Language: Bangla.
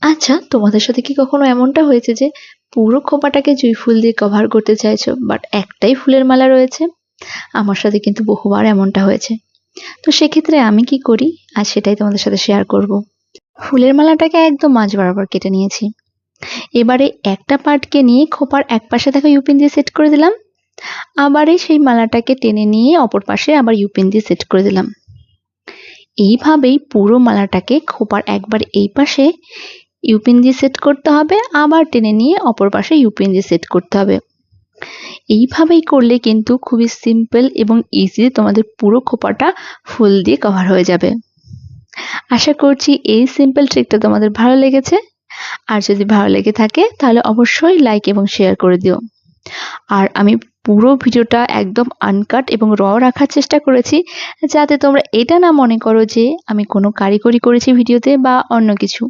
আচ্ছা, তোমাদের সাথে কি কখনো এমনটা হয়েছে যে পুরো খোঁপাটাকে জুঁই ফুল দিয়ে কভার করতে চাইছো বাট একটাই ফুলের মালা রয়েছে? আমার সাথে কিন্তু বহুবার এমনটা হয়েছে। তো সেক্ষেত্রে আমি কি করি আজ সেটাই তোমাদের সাথে শেয়ার করব। ফুলের মালাটাকে একদম মাঝ বরাবর কেটে নিয়েছি। এবারে একটা পার্টকে নিয়ে খোঁপার এক পাশে থাকা ইউপিন দিয়ে সেট করে দিলাম। আবারই সেই মালাটাকে টেনে নিয়ে অপর পাশে আবার ইউপিন দিয়ে সেট করে দিলাম। এইভাবেই পুরো মালাটাকে খোঁপার একবার এই পাশে ইউপিন দিয়ে সেট করতে হবে, আবার টেনে নিয়ে অপর পাশে ইউপিন দিয়ে সেট করতে হবে। এইভাবেই করলে কিন্তু খুবই সিম্পল এবং ইজি তোমাদের পুরো খোঁপাটা ফুল দিয়ে কভার হয়ে যাবে। আশা করছি এই সিম্পল ট্রিকটা তোমাদের ভালো লেগেছে। আর যদি ভালো লেগে থাকে তাহলে অবশ্যই লাইক এবং শেয়ার করে দিও। আর আমি পুরো ভিডিওটা একদম আনকাট এবং র রাখার চেষ্টা করেছি, যাতে তোমরা এটা না মনে করো যে আমি কোনো কারিগরি করেছি ভিডিওতে বা অন্য কিছু।